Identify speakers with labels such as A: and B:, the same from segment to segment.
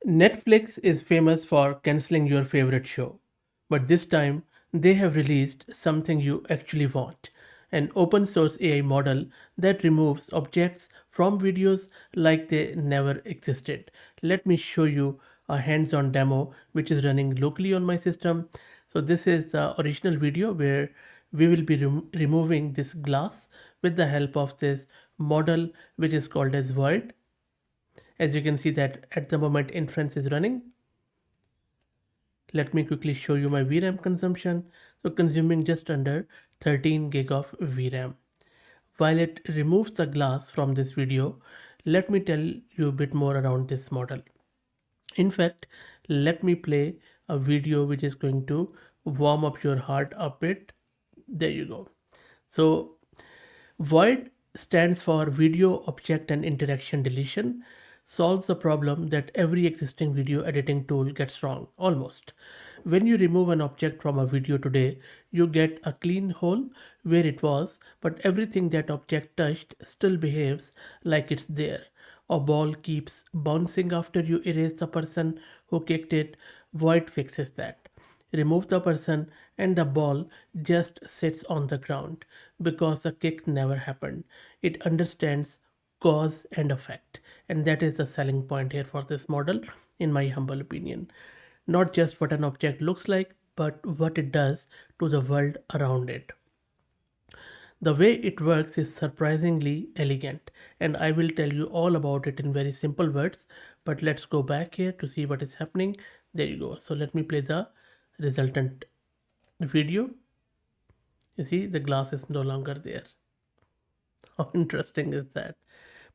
A: Netflix is famous for canceling your favorite show, but this time they have released something you actually want, an open source AI model that removes objects from videos like they never existed. Let me show you a hands on demo which is running locally on my system. So, this is the original video where we will be removing this glass with the help of this model which is called as Void. As you can see that at the moment inference is running. Let me quickly show you my VRAM consumption. So consuming just under 13 gig of VRAM. While it removes the glass from this video, let me tell you a bit more around this model. In fact, let me play a video which is going to warm up your heart a bit. There you go. So Void stands for Video Object and Interaction Deletion, solves the problem that every existing video editing tool gets wrong, almost. When you remove an object from a video today, you get a clean hole where it was, but everything that object touched still behaves like it's there. A ball keeps bouncing after you erase the person who kicked it. Void fixes that. Remove the person and the ball just sits on the ground because the kick never happened. It understands cause and effect, and that is the selling point here for this model, in my humble opinion. Not just what an object looks like, but what it does to the world around it. The way it works is surprisingly elegant, and I will tell you all about it in very simple words. But let's go back here to see what is happening. There you go. So let me play the resultant video. You see, the glass is no longer there. How interesting is that?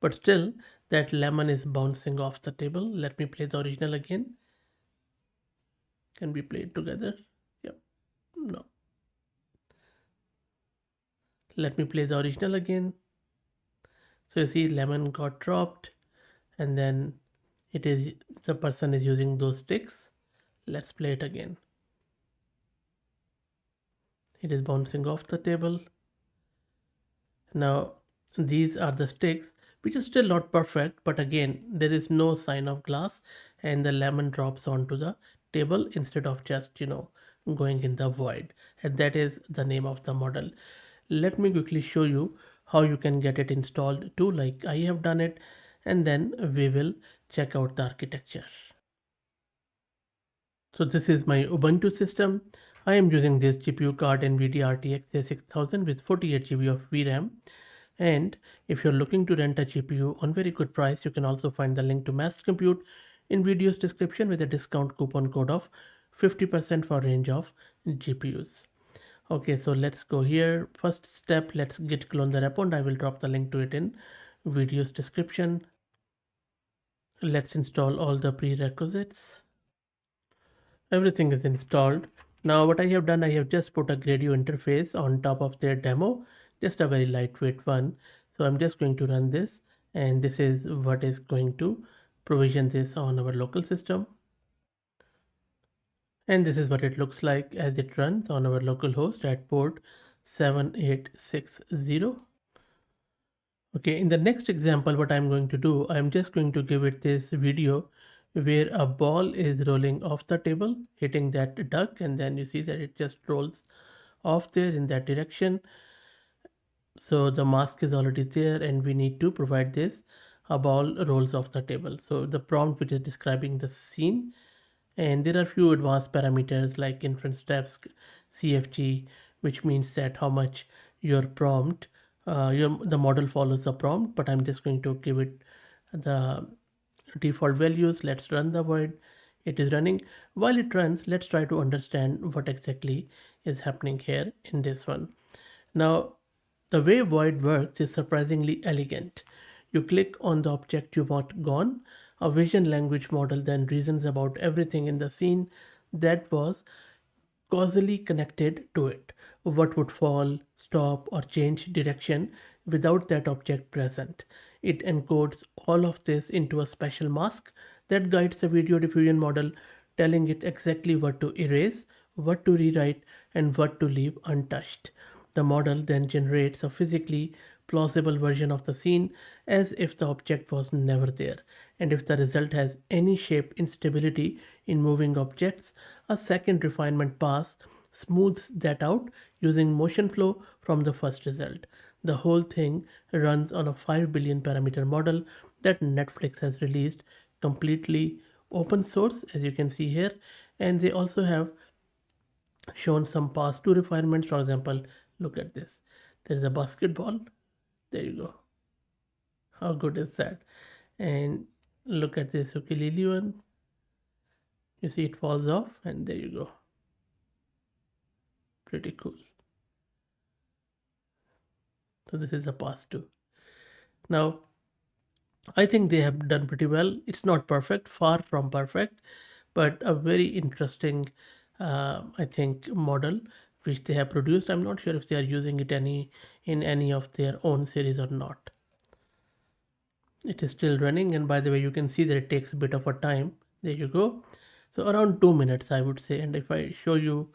A: But still, that lemon is bouncing off the table. Let me play the original again. Can we play it together? Yep. No. Let me play the original again. So you see, lemon got dropped, and then it is the person is using those sticks. Let's play it again. It is bouncing off the table. Now these are the sticks which is still not perfect, but again there is no sign of glass, and the lemon drops onto the table instead of just going in the void, and that is the name of the model. Let me quickly show you how you can get it installed too, like I have done it, and then we will check out the architecture. So this is my Ubuntu system. I am using this GPU card NVIDIA RTX 6000 with 48 GB of VRAM. And if you're looking to rent a GPU on very good price, you can also find the link to Master Compute in video's description with a discount coupon code of 50% for range of GPUs. Okay, so let's go here. First step, let's git clone the repo, and I will drop the link to it in video's description. Let's install all the prerequisites. Everything is installed. Now what I have done, I have just put a Gradio interface on top of their demo, just a very lightweight one. So I'm just going to run this, and this is what is going to provision this on our local system. And this is what it looks like as it runs on our local host at port 7860. Okay, in the next example, what I'm going to do, I'm just going to give it this video where a ball is rolling off the table, hitting that duck, and then you see that it just rolls off there in that direction. So the mask is already there, and we need to provide this a ball rolls off the table. So the prompt which is describing the scene, and there are few advanced parameters like inference steps, CFG, which means that how much your prompt, the model follows the prompt. But I'm just going to give it the default values. Let's run the void. It is running. While it runs, let's try to understand what exactly is happening here in this one. Now, the way void works is surprisingly elegant. You click on the object you want gone. A vision language model then reasons about everything in the scene that was causally connected to it. What would fall, stop, or change direction without that object present. It encodes all of this into a special mask that guides the video diffusion model, telling it exactly what to erase, what to rewrite, and what to leave untouched. The model then generates a physically plausible version of the scene as if the object was never there. And if the result has any shape instability in moving objects, a second refinement pass smooths that out using motion flow from the first result. The whole thing runs on a 5 billion parameter model that Netflix has released, completely open source, as you can see here. And they also have shown some pass to refinements. For example, look at this. There is a basketball. There you go. How good is that? And look at this ukulele one. You see it falls off, and there you go. Pretty cool. So this is a pass too. Now, I think they have done pretty well. It's not perfect, far from perfect, but a very interesting, I think, model which they have produced. I'm not sure if they are using it in any of their own series or not. It is still running, and by the way, you can see that it takes a bit of a time. There you go. So around 2 minutes, I would say. And if I show you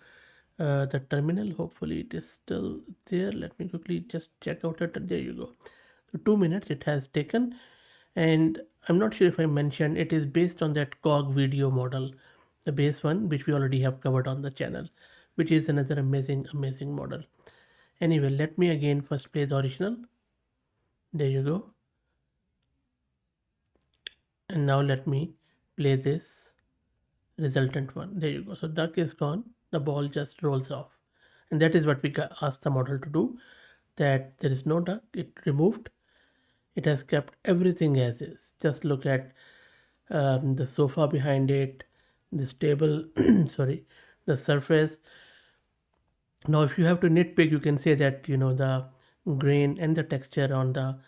A: the terminal, hopefully it is still there. Let me quickly just check out it. There you go. So 2 minutes it has taken, and I'm not sure if I mentioned it is based on that cog video model, the base one which we already have covered on the channel, which is another amazing model. Anyway, let me again first play the original. There you go. And now let me play this resultant one. There you go. So duck is gone, the ball just rolls off, and that is what we asked the model to do, that there is no duck, it removed. It has kept everything as is. Just look at the sofa behind it, this table, sorry, the surface. Now if you have to nitpick, you can say that the grain and the texture on the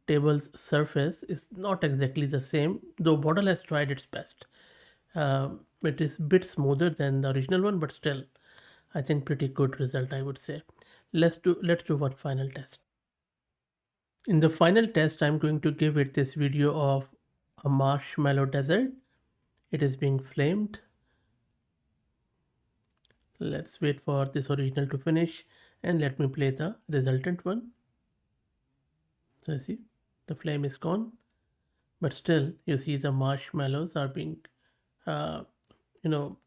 A: table's surface is not exactly the same, though model has tried its best. It is a bit smoother than the original one, but still I think pretty good result, I would say. Let's do one final test. In the final test, I'm going to give it this video of a marshmallow desert. It is being flamed. Let's wait for this original to finish, and let me play the resultant one. So you see the flame is gone, but still you see the marshmallows are being uh, you know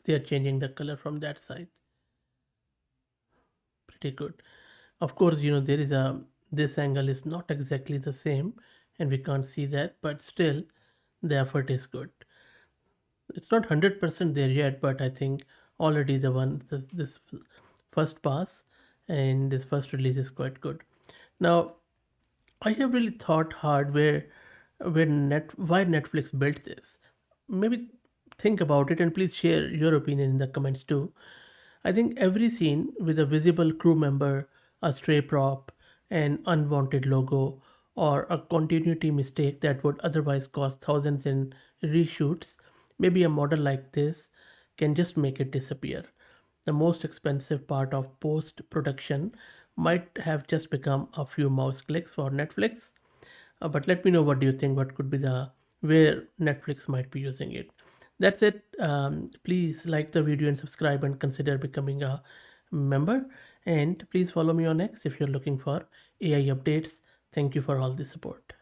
A: they are changing the color from that side. Pretty good. Of course, there is a this angle is not exactly the same, and we can't see that, but still the effort is good. It's not 100% there yet, but I think already this first pass and this first release is quite good. Now, I have really thought hard why Netflix built this. Maybe think about it and please share your opinion in the comments too. I think every scene with a visible crew member, a stray prop, an unwanted logo, or a continuity mistake that would otherwise cost thousands in reshoots, maybe a model like this can just make it disappear. The most expensive part of post production might have just become a few mouse clicks for Netflix. But let me know, what do you think? What could be the where Netflix might be using it? That's it. Please like the video and subscribe and consider becoming a member. And please follow me on X if you're looking for AI updates. Thank you for all the support.